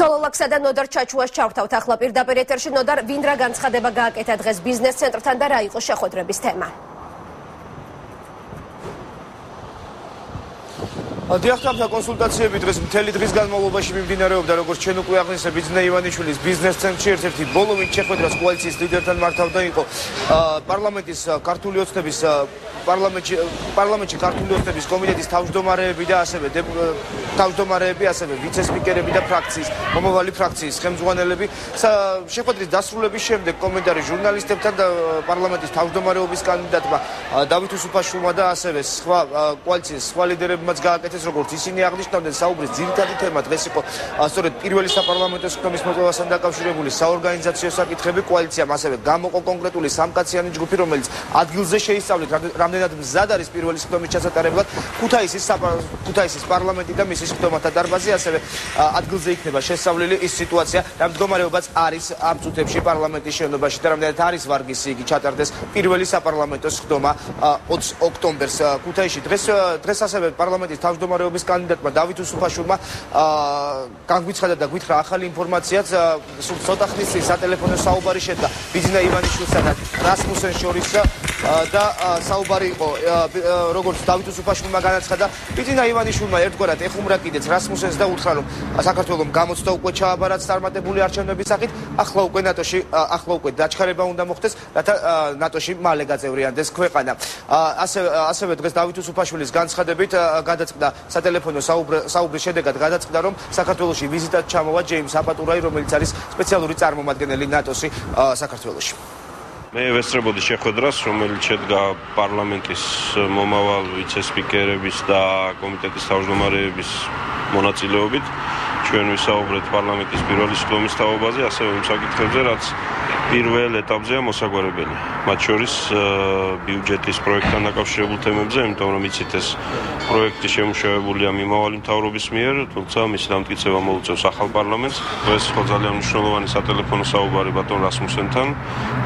სოლოლაქსა და ნოდარ ჩაჩუას ჩავთავთ ახლა პირდაპირ ეთერში. ნოდარ, ვინ რა განცხადება გააკეთა დღეს ბიზნეს ცენტრთან და რა იყო შეხვედრების თემა? დიახტამთა კონსულტაციები დღეს მთელი დღის განმავლობაში მიმდინარეობდა, როგორც ჩვენ უკვე აღნიშნეთ, ბიძინა ივანიშვილის ბიზნეს ცენტრში ერთ-ერთი ბოლო შეხვედრას კოალიციის ლიდერთან მართავდა იყო პარლამენტის ქართული ოცნების პარლამენტში ქართული ოცნების კომიტეტის თავმჯდომარეები და ასევე ვიცე-სპიკერები და მომავალი ფრაქციის ხელმძღვანელები. შეხვედრის დასრულების შემდეგ კომენტარი ჟურნალისტებთან და პარლამენტის თავმჯდომარეობის კანდიდატმა დავით უსუფაშვილმა და ასევე სხვა კოალიციის სხვა ლიდერებმაც გააკეთეს, როგორც ისინი აღნიშნავდნენ, საუბრის ძირითადი თემა დღეს იყო სწორედ პირველი საპარლამენტო სხდომის მოპოვებასთან დაკავშირებული საორგანიზაციო საკითხები. კოალიციამ ასევე გამოყო კონკრეტული სამკაციანი ჯგუფი, რომელიც ადგილზე შეისწავლით რამდენად მზად არის პირველი სხდომის ჩასატარებლად. ქუთაისის პარლამენტი და მისი სხდომათა დარბაზი, ასევე ადგილზე იქნება შესწავლილი ის სიტუაცია, რა მდგომარეობაც არის ამ წუთებში პარლამენტის შენობაში და რამდენად არის ვარგისი იგი ჩატარდეს პირველი საპარლამენტო სხდომა 20 ოქტომბერს ქუთაისში. დღეს ასევე პარლამენტის თავმჯდომარეობის კანდიდატმა დავით უსუფაშვილმა განგვიცხადა და გითხრა ახალი ინფორმაციაც. სულ ცოტა ხნის წინ სატელეფონო საუბარი შედგა ბიძინა ივანიშვილსა და რასმუსენ შორის და საუბარი იყო, როგორც დავით უსუფაშვილმა განაცხადა, ბიძინა ივანიშვილმა ერთგვარად ეხუმრა კიდეც რასმუსენს და უთხრა, რომ საქართველოს გამოცდა უკვე ჩააბარათ წარმატებული არჩევნების სახით, ახლა უკვე დაჩქარება უნდა მოხდეს, რათა ნატოში მალე გაწევრიანდეს ქვეყანა. ასევე დღეს დავით უსუფაშვილის განცხადებით გადაწყდა სატელეფონო საუბრის შედეგად გადაწყდა, რომ საქართველოში ვიზიტად ჩამოვა ჯეიმს აპატურაი, რომელიც არის სპეციალური წარმომადგენელი ნატოში საქართველოში. მე ვესწრებოდი შეხვედრას, რომელიც შედგა პარლამენტის მომავალ ვიცე-სპიკერების და კომიტეტის თავმჯდომარეების მონაწილეობით. ჩვენ ვისაუბრეთ პარლამენტის პირველი სხდომის თაობაზე, ასევე იმ საკითხებზე, რაც პირველ ეტაპზეა მოსაგვარებელი. მათ შორის ბიუჯეტის პროექტთან დაკავშირებულ თემებზე, იმიტომ რომ იცით, ეს პროექტი შემუშავებულია მიმავალი მთავრობის მიერ, თუმცა მისი დამტკიცება მოუწევს ახალ პარლამენტს. დღეს იყო ძალიან მნიშვნელოვანი სატელეფონო საუბარი ბატონ რასმუსენთან,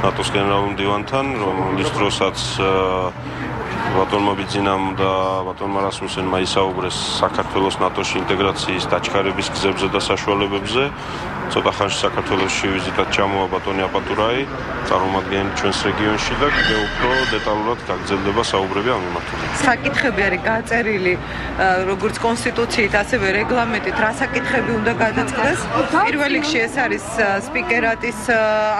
ნატოს გენერალურ მდივანთან, რომლის დროსაც ბატონმა ბიძინამ და ბატონმა რასმუსენმა ისაუბრეს საქართველოს ნატოში ინტეგრაციის დაჩქარების გზებზე და საშუალებებზე. ცოტა ხანში საქართველოში ვიზიტად ჩამოვა ბატონი აპატურაი, წარმომადგენელი ჩვენს რეგიონში და კიდევ უფრო დეტალურად გაგრძელდება საუბრები ამ მიმართულებით. საკითხები არის გაწერილი როგორც კონსტიტუციით, ასევე რეგლამენტით, რა საკითხები უნდა გადაწყდეს. პირველ რიგში ეს არის სპიკერატის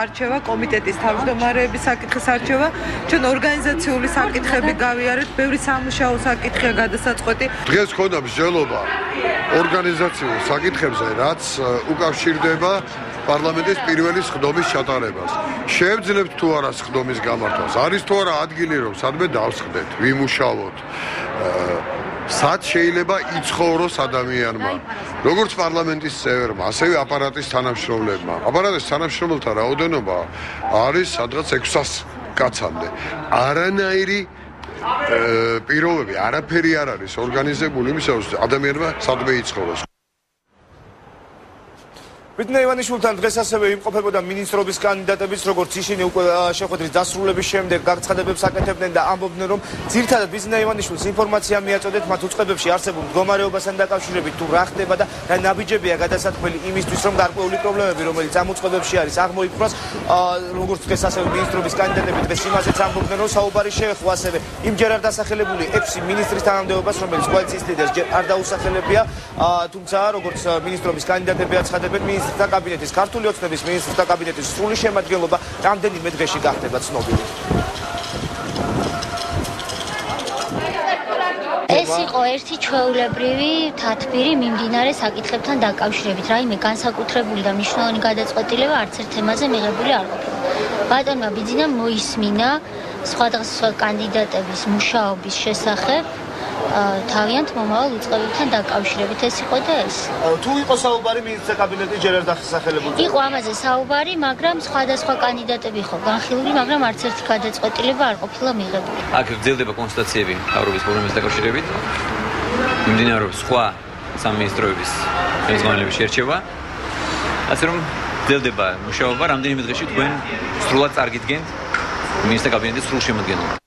არჩევა, კომიტეტის თავმჯდომარეების საკითხის არჩევა. ჩვენ ორგანიზაციული საკითხები გავიარეთ, ბევრი სამუშაო საკითხია გადასაწყვეტი. დღეს ქონდა მსჯელობა ორგანიზაციულ საკითხებზე, რაც უკავშირდება პარლამენტის პირველი სხდომის ჩატარებას. შევძლებთ თუ არა სხდომის გამართვას? არის თუ არა ადგილი, რომ სადმე დავსხდეთ, ვიმუშაოთ? სად შეიძლება იცხოვროს ადამიანმა, როგორც პარლამენტის წევრმა, ასევე აპარატის თანამშრომლებმა. აპარატის თანამშრომელთა რაოდენობა არის სადღაც 600 კაცამდე. არანაირი პირობები, არაფერი არ არის ორგანიზებული იმისათვის, ადამიანმა სადმე იცხოვროს. ბიძინა ივანიშვილთან დღეს ასევე იმყოფებოდა მინისტრობის კანდიდატებიც, როგორც ისინი უკვე შეხვედრის დასრულების შემდეგ განცხადებებს აკეთებდნენ და ამბობდნენ, რომ ძირითადად ბიძინა ივანიშვილს ინფორმაცია მიაწოდეთ მათ უწყებებში არსებულ მდგომარეობასთან დაკავშირებით, თუ რა ხდება და რა ნაბიჯებია გადასათქმელი იმისთვის, რომ გარკვეული პრობლემები, რომელიც ამ უწყებებში არის, აღმოიფხვრას. როგორც დღეს ასევე მინისტრობის კანდიდატები დღეს იმასაც ამბობდნენ, რომ საუბარი შეეხო ასევე იმჯერ არ დასახელებული 6 მინისტრის თანამდებობას, რომელიც კოალიციის ლიდერს ჯერ არ დაუსახელებია, თუმცა როგორც მინისტრობის კანდიდატები აცხადებენ, მინისტრთა კაბინეტის ქართული ოცნების მინისტრთა კაბინეტის სრული შემადგენლობა რამდენიმე დღეში გახდება ცნობილი. ეს იყო ერთი ჩვეულებრივი თათბირი მიმდინარე საკითხებთან დაკავშირებით. რაიმე განსაკუთრებული და მნიშვნელოვანი გადაწყვეტილება არც ერთ თემაზე მიღებული არ ყოფილა. ბატონმა ბიძინამ მოისმინა სხვადასხვა კანდიდატების მუშაობის შესახებ თავიანთ მომავალ უწყებებთან დაკავშირებით. ეს იყო და ეს. თუ იყო საუბარი მინისტრთა კაბინეტის ჯერ არ დასახელებული? იყო ამაზე საუბარი, მაგრამ სხვადასხვა კანდიდატები იყო განხილული, მაგრამ არც ერთი გადაწყვეტილება არ ყოფილა მიღებული. აქ გრძელდება კონსულტაციები მთავრობის პრობლემის დაკავშირებით. მიმდინარეობს სხვა სამინისტროების ხელმძღვანელების შერჩევა. ასე რომ გრძელდება მუშაობა, რამდენიმე დღეში თქვენ სრულად წარგიდგენთ მინისტრთა კაბინეტის სრულ შემადგენლობას.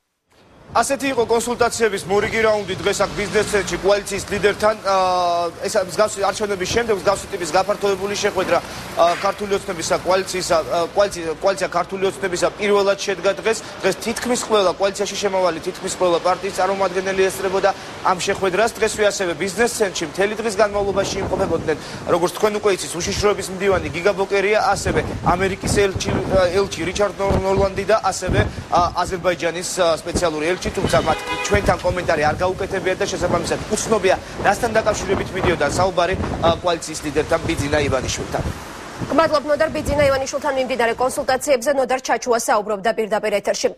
ასეთი იყო კონსულტაციების მორიგი რაუნდი დღეს აქ ბიზნეს ცენტრში კოალიციის ლიდერთან. ეს მსგავსი არჩევნების შემდეგ მსგავსი ტიპის გაფართოებული შეხვედრა ქართული ოცნებისა კოალიცია ქართული ოცნებისა პირველად შედგა დღეს. დღეს თითქმის ყველა კოალიციაში შემავალი თითქმის ყველა პარტიის წარმომადგენელი ესწრებოდა ამ შეხვედრას. დღესვე ასევე ბიზნეს ცენტრში მთელი დღის განმავლობაში იმყოფებოდნენ, როგორც თქვენ უკვე იცით, უშიშროების მდივანი გიგა ბოკერია, ასევე ამერიკის ელჩი რიჩარდ ნორლანდი და ასევე აზერბაიჯანის სპეციალური ელჩი, თუმცა მათ ჩვენთან კომენტარი არ გაუკეთებიათ და შესაბამისად უცნობია, რასთან დაკავშირებით მიდიოდა საუბარი კოალიციის ლიდერთან ბიძინა ივანიშვილთან. მადლობ ნოდარ ბიძინა ივანიშვილთან მიმდინარე კონსულტაციებზე ნოდარ ჩაჩუა საუბრობდა პირდაპირ ეთერში.